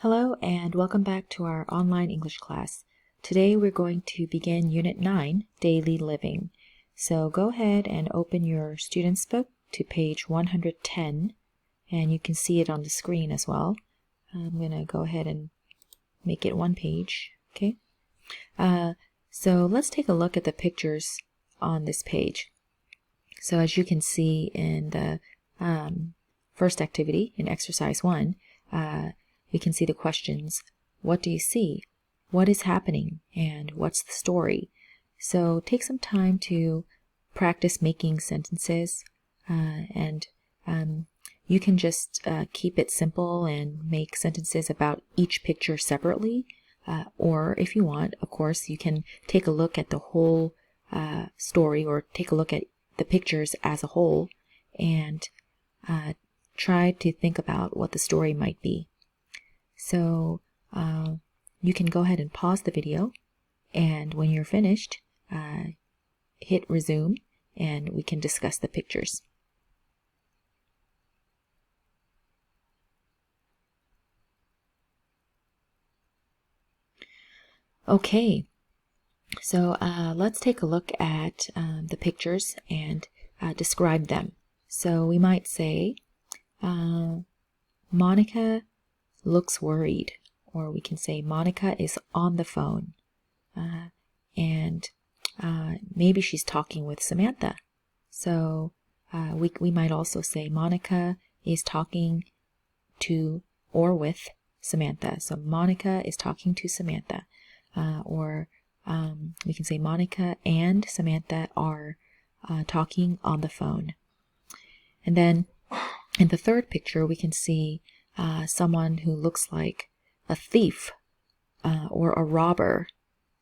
Hello and welcome back to our online English class. Today we're going to begin Unit 9, Daily Living. So go ahead and open your student's book to page 110, and you can see it on the screen as well. I'm going to go ahead and make it one page, okay? So let's take a look at the pictures on this page. So as you can see in the first activity, in exercise 1, we can see the questions, what do you see? What is happening? And what's the story? So take some time to practice making sentences, and you can just keep it simple and make sentences about each picture separately, or if you want, of course, you can take a look at the whole story, or take a look at the pictures as a whole and try to think about what the story might be. So you can go ahead and pause the video, and when you're finished, hit resume and we can discuss the pictures. Okay, so let's take a look at the pictures and describe them. So we might say, Monica looks worried, or we can say Monica is on the phone, and maybe she's talking with Samantha. So we might also say Monica is talking to or with Samantha. So Monica is talking to Samantha, or we can say Monica and Samantha are talking on the phone. And then in the third picture we can see someone who looks like a thief or a robber.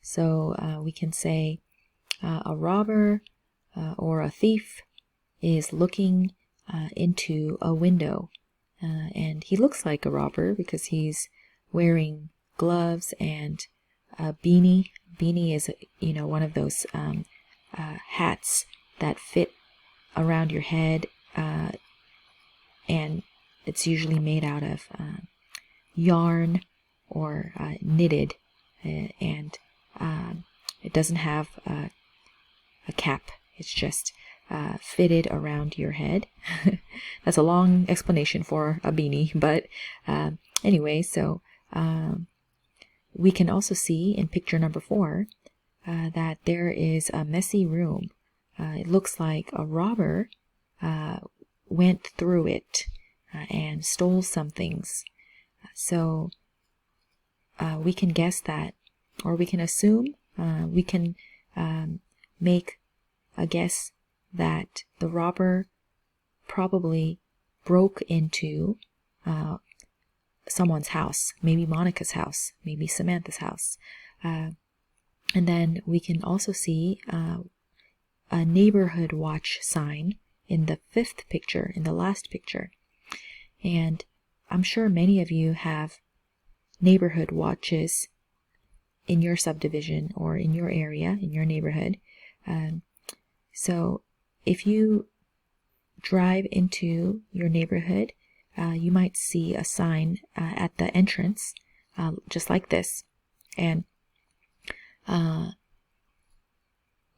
So we can say a robber or a thief is looking into a window, and he looks like a robber because he's wearing gloves and a beanie. Beanie is, one of those hats that fit around your head, and it's usually made out of yarn or knitted, and it doesn't have a cap. It's just fitted around your head. That's a long explanation for a beanie, but anyway, so we can also see in picture number 4 that there is a messy room. It looks like a robber went through it and stole some things. So we can guess that, or we can assume, we can make a guess that the robber probably broke into someone's house, maybe Monica's house, maybe Samantha's house. And then we can also see a neighborhood watch sign in the 5th picture, in the last picture. And I'm sure many of you have neighborhood watches in your subdivision or in your area, in your neighborhood. So if you drive into your neighborhood, you might see a sign at the entrance, just like this. And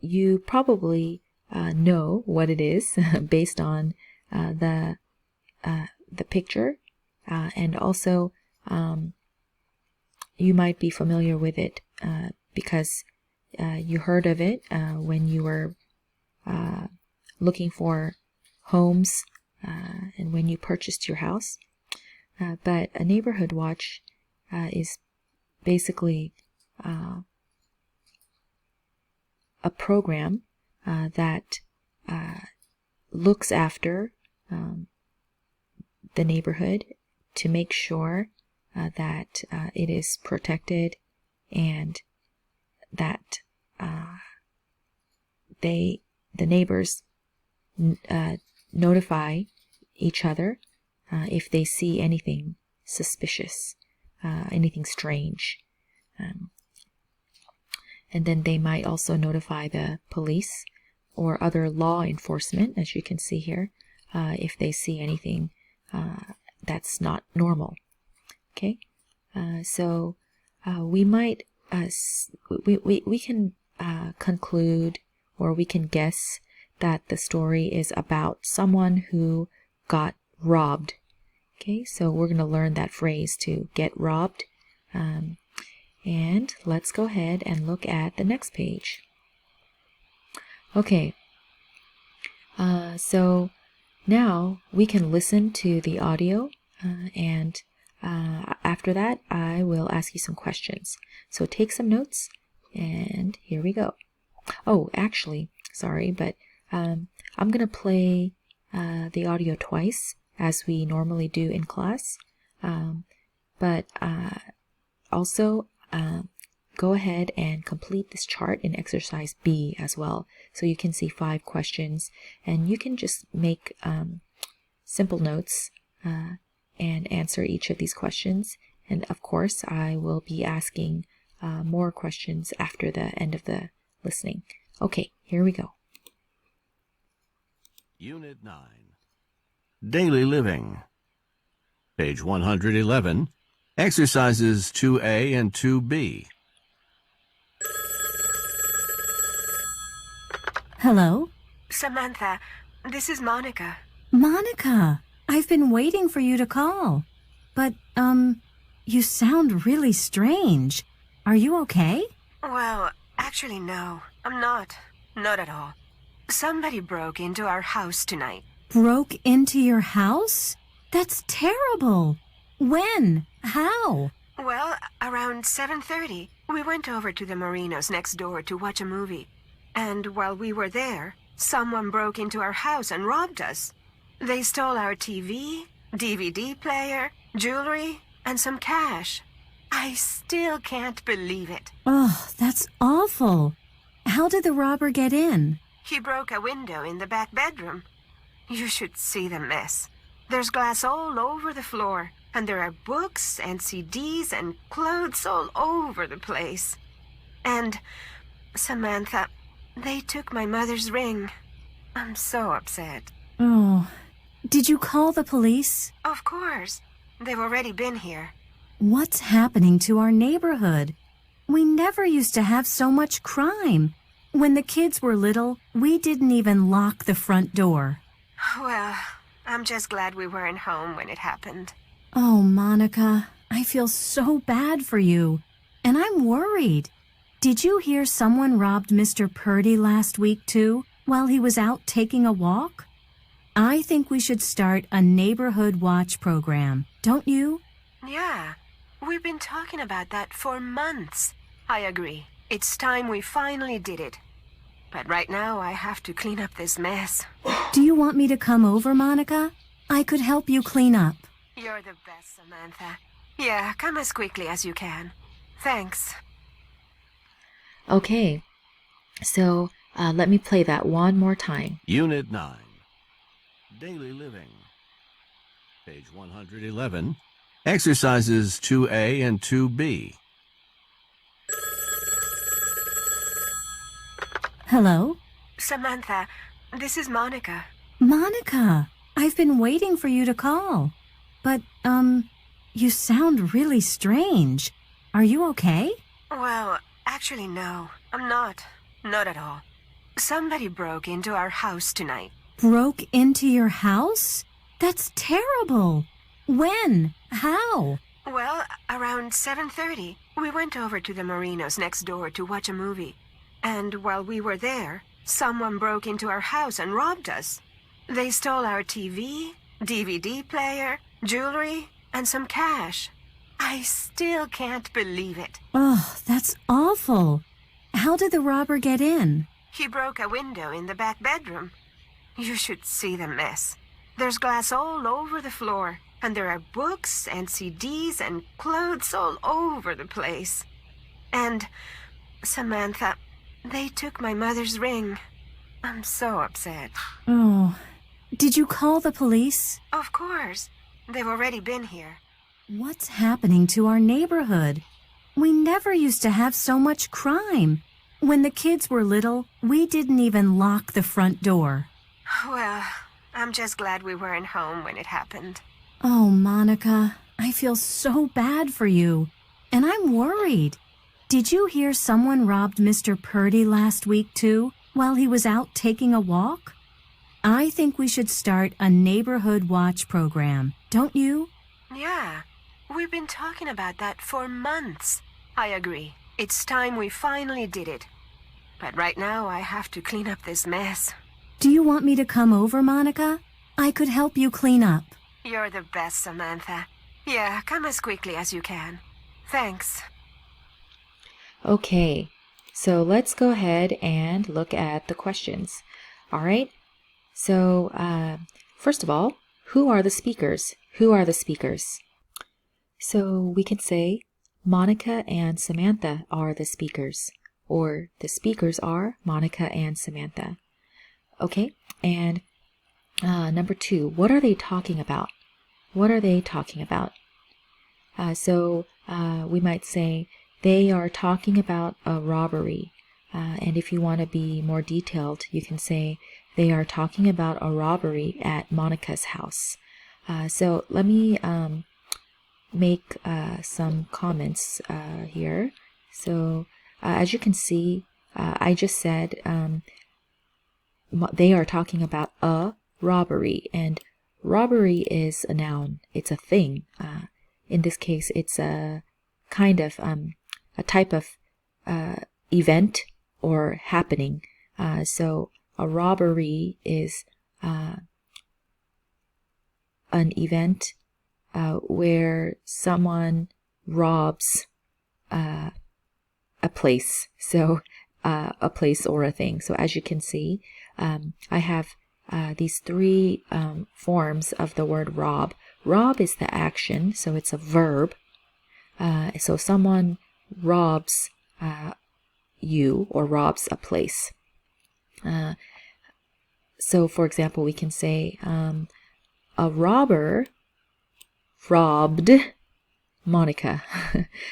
you probably know what it is based on the picture, and also you might be familiar with it because you heard of it when you were looking for homes and when you purchased your house. But a neighborhood watch is basically a program that looks after the neighborhood to make sure that it is protected, and that the neighbors notify each other if they see anything suspicious, anything strange. And then they might also notify the police or other law enforcement, as you can see here, if they see anything that's not normal. Okay, We might we can conclude, or we can guess that the story is about someone who got robbed. Okay, so we're going to learn that phrase, to get robbed. And let's go ahead and look at the next page. Okay, so now we can listen to the audio, and after that I will ask you some questions. So take some notes, and here we go. Oh, actually, sorry, but I'm going to play the audio twice, as we normally do in class. But also, go ahead and complete this chart in exercise B as well. So you can see 5 questions, and you can just make simple notes and answer each of these questions. And of course, I will be asking more questions after the end of the listening. Okay, here we go. Unit 9. Daily Living. Page 111. Exercises 2A and 2B. Hello? Samantha, this is Monica. Monica, I've been waiting for you to call. But, you sound really strange. Are you okay? Well, actually, no, I'm not. Not at all. Somebody broke into our house tonight. Broke into your house? That's terrible. When? How? Well, around 7:30, we went over to the Marinos next door to watch a movie. And while we were there, someone broke into our house and robbed us. They stole our TV, DVD player, jewelry, and some cash. I still can't believe it. Oh, that's awful. How did the robber get in? He broke a window in the back bedroom. You should see the mess. There's glass all over the floor, and there are books and CDs and clothes all over the place. And, Samantha, they took my mother's ring. I'm so upset. Oh, did you call the police? Of course. They've already been here. What's happening to our neighborhood? We never used to have so much crime. When the kids were little, we didn't even lock the front door. Well, I'm just glad we weren't home when it happened. Oh, Monica, I feel so bad for you. And I'm worried. Did you hear someone robbed Mr. Purdy last week, too, while he was out taking a walk? I think we should start a neighborhood watch program, don't you? Yeah, we've been talking about that for months. I agree. It's time we finally did it. But right now, I have to clean up this mess. Do you want me to come over, Monica? I could help you clean up. You're the best, Samantha. Yeah, come as quickly as you can. Thanks. Okay, so let me play that one more time. Unit 9. Daily Living. Page 111. Exercises 2A and 2B. Hello? Samantha, this is Monica. Monica, I've been waiting for you to call. But, you sound really strange. Are you okay? Well, actually, no, I'm not. Not at all. Somebody broke into our house tonight. Broke into your house? That's terrible. When? How? Well, around 7:30, we went over to the Marinos next door to watch a movie. And while we were there, someone broke into our house and robbed us. They stole our TV, DVD player, jewelry, and some cash. I still can't believe it. Oh, that's awful. How did the robber get in? He broke a window in the back bedroom. You should see the mess. There's glass all over the floor, and there are books and CDs and clothes all over the place. And, Samantha, they took my mother's ring. I'm so upset. Oh, did you call the police? Of course. They've already been here. What's happening to our neighborhood? We never used to have so much crime. When the kids were little, we didn't even lock the front door. Well, I'm just glad we weren't home when it happened. Oh, Monica, I feel so bad for you, and I'm worried. Did you hear someone robbed Mr. Purdy last week, too, while he was out taking a walk? I think we should start a neighborhood watch program, don't you? Yeah, we've been talking about that for months. I agree. It's time we finally did it. But right now I have to clean up this mess. Do you want me to come over, Monica? I could help you clean up. You're the best, Samantha. Yeah, come as quickly as you can. Thanks. Okay, so let's go ahead and look at the questions. All right, so first of all, who are the speakers? Who are the speakers? So we can say Monica and Samantha are the speakers, or the speakers are Monica and Samantha. Okay, and number 2, what are they talking about? What are they talking about? So we might say they are talking about a robbery. And if you want to be more detailed, you can say they are talking about a robbery at Monica's house. So let me make some comments here. So as you can see, I just said they are talking about a robbery, and robbery is a noun. It's a thing. In this case, it's a kind of a type of event or happening. So a robbery is an event where someone robs a place. So a place or a thing. So as you can see, I have these 3 forms of the word rob. Rob is the action, so it's a verb. So someone robs you or robs a place. So for example, we can say a robber robbed Monica.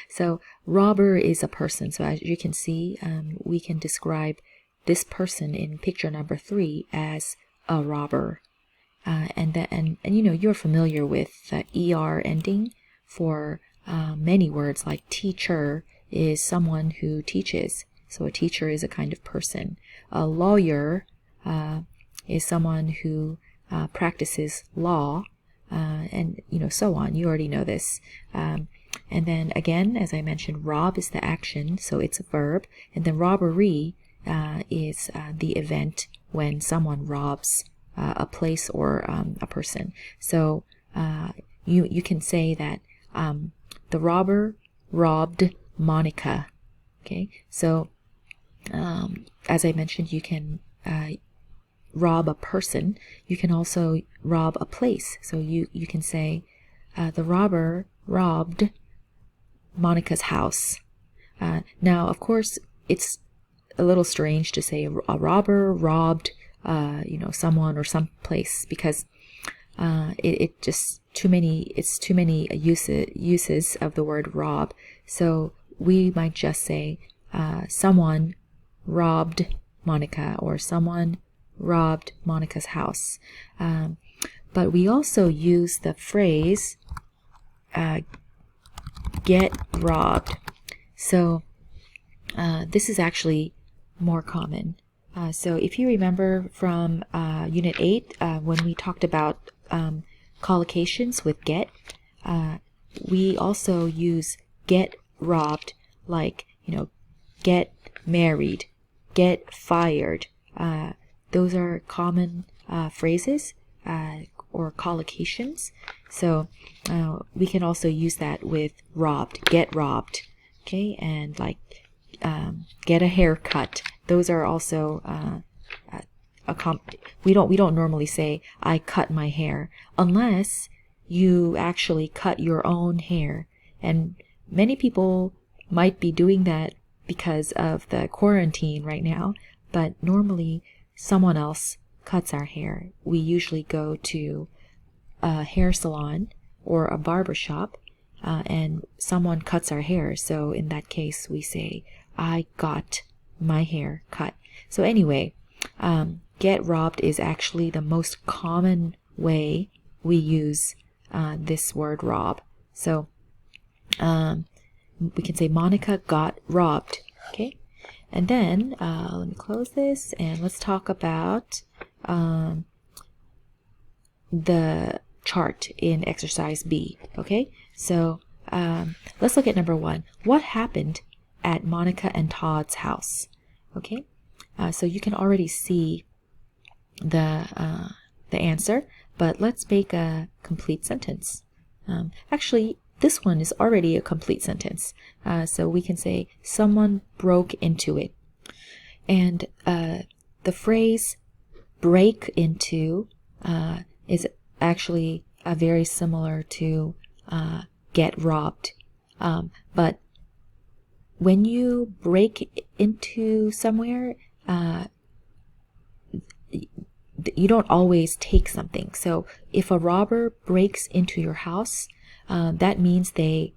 So robber is a person. So as you can see, we can describe this person in picture number 3 as a robber. And you know, you're familiar with the ER ending for many words, like teacher is someone who teaches. So a teacher is a kind of person. A lawyer is someone who practices law, and you know, so on. You already know this. And then again, as I mentioned, rob is the action, so it's a verb. And then robbery is the event when someone robs a place or a person. So you can say that the robber robbed Monica. Okay, so as I mentioned, you can rob a person. You can also rob a place. So you can say the robber robbed Monica's house. Now, of course, it's a little strange to say a robber robbed someone or some place, because it just too many uses of the word rob. So we might just say someone robbed Monica, or someone robbed Monica's house. But we also use the phrase get robbed. So this is actually more common. So if you remember from Unit 8, when we talked about collocations with get, we also use get robbed, like, get married, get fired. Those are common phrases or collocations. So we can also use that with robbed, get robbed. Okay, and like get a haircut. Those are also we don't normally say I cut my hair unless you actually cut your own hair, and many people might be doing that because of the quarantine right now, but normally someone else cuts our hair. We usually go to a hair salon or a barber shop and someone cuts our hair. So in that case we say I got my hair cut. So anyway, get robbed is actually the most common way we use this word rob. So we can say Monica got robbed. Okay, and then let me close this and let's talk about the chart in exercise B. Okay, so let's look at number 1. What happened at Monica and Todd's house? Okay, so you can already see the answer, but let's make a complete sentence. Actually, this one is already a complete sentence. So we can say someone broke into it. And the phrase break into is actually very similar to get robbed. But when you break into somewhere, you don't always take something. So if a robber breaks into your house, that means they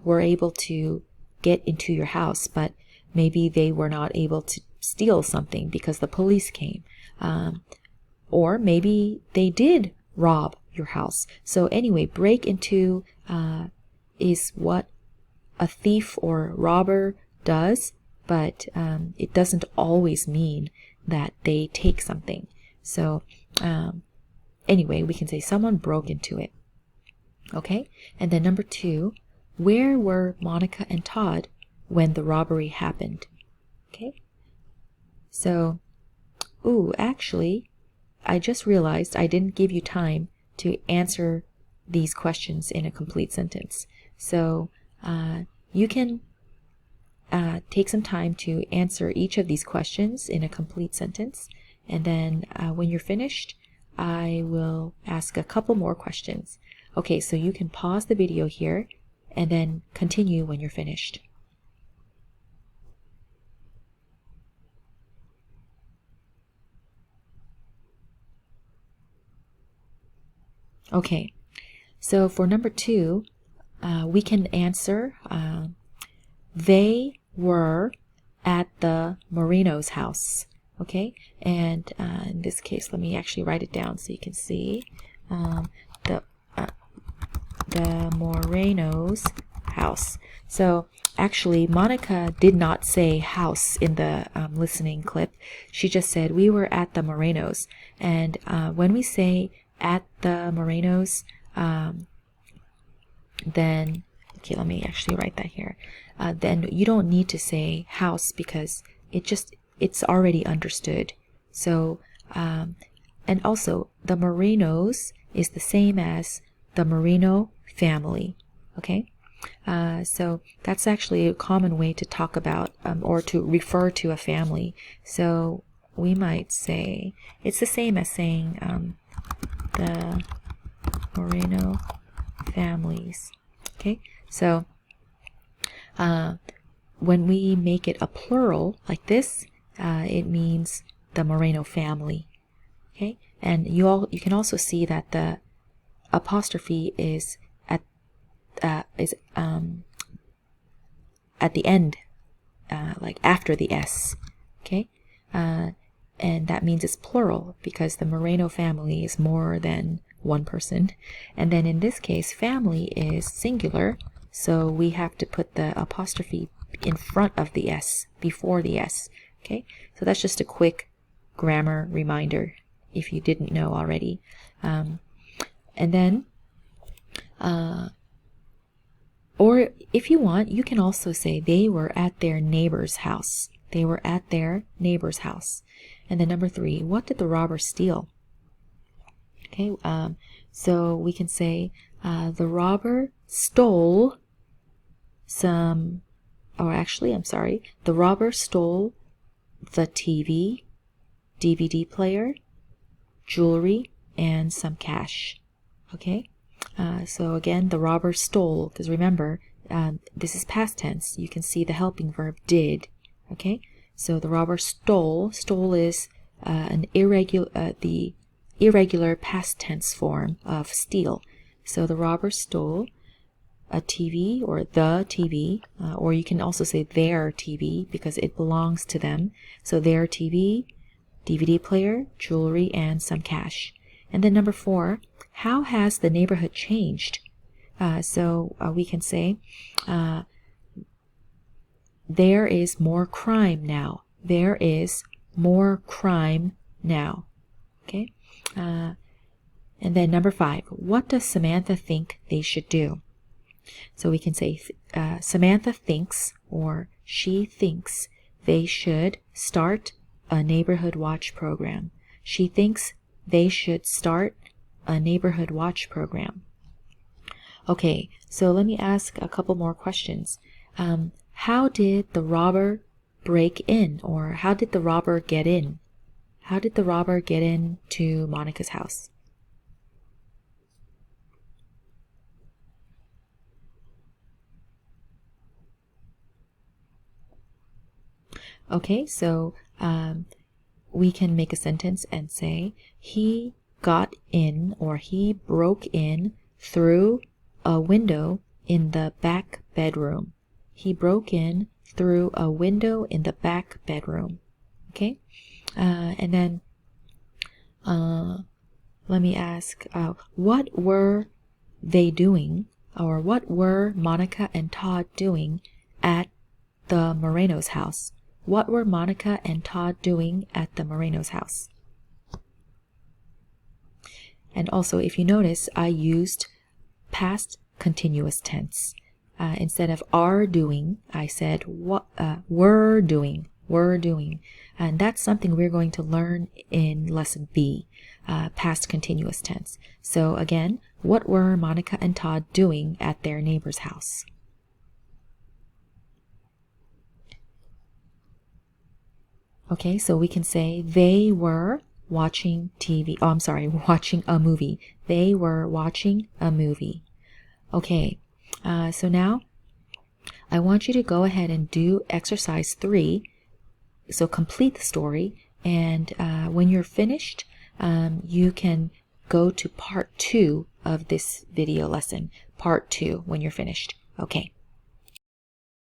were able to get into your house, but maybe they were not able to steal something because the police came. Or maybe they did rob your house. So anyway, break into is what a thief or robber does, but it doesn't always mean that they take something. So anyway, we can say someone broke into it. Okay, and then number 2, where were Monica and Todd when the robbery happened? Okay, so, actually, I just realized I didn't give you time to answer these questions in a complete sentence. So you can take some time to answer each of these questions in a complete sentence, and then when you're finished, I will ask a couple more questions. Okay, so you can pause the video here and then continue when you're finished. Okay, so for number 2, we can answer they were at the Marino's house. Okay, and in this case, let me actually write it down so you can see. The Moreno's house. So actually, Monica did not say house in the listening clip. She just said we were at the Moreno's. And when we say at the Moreno's, then, okay, let me actually write that here. Then you don't need to say house because it's already understood. So, and also the Moreno's is the same as the Moreno family. Okay, so that's actually a common way to talk about or to refer to a family. So we might say it's the same as saying the Moreno families. Okay, so when we make it a plural like this, it means the Moreno family. Okay, and you can also see that the apostrophe is at the end, like after the S. Okay, and that means it's plural because the Moreno family is more than one person. And then in this case, family is singular, so we have to put the apostrophe in front of the S, before the S. Okay, so that's just a quick grammar reminder if you didn't know already. And then or if you want, you can also say they were at their neighbor's house. They were at their neighbor's house. And then number 3, what did the robber steal? Okay, so we can say the robber stole some, or actually, I'm sorry, the robber stole the TV, DVD player, jewelry, and some cash. Okay, so again, the robber stole, because remember, this is past tense. You can see the helping verb did. Okay, so the robber stole. Stole is the irregular past tense form of steal. So the robber stole a TV, or the TV, or you can also say their TV because it belongs to them. So their TV, DVD player, jewelry, and some cash. And then number 4, how has the neighborhood changed? So we can say, there is more crime now. There is more crime now. Okay? And then number 5, what does Samantha think they should do? So we can say, Samantha thinks, or she thinks, they should start a neighborhood watch program. She thinks they should start a neighborhood watch program. Okay, so let me ask a couple more questions. How did the robber break in, or how did the robber get in? How did the robber get in to Monica's house? Okay, so we can make a sentence and say, he got in, or he broke in through a window in the back bedroom. He broke in through a window in the back bedroom. Okay? And then let me ask, what were they doing, or what were Monica and Todd doing at the Moreno's house? What were Monica and Todd doing at the Moreno's house? And also, if you notice, I used past continuous tense. Instead of are doing, I said were doing. And that's something we're going to learn in lesson B, past continuous tense. So again, what were Monica and Todd doing at their neighbor's house? Okay, so we can say they were watching TV. Oh, I'm sorry, watching a movie. They were watching a movie. Okay, so now I want you to go ahead and do exercise 3. So complete the story, and when you're finished, you can go to part 2 of this video lesson. Part 2 when you're finished. Okay.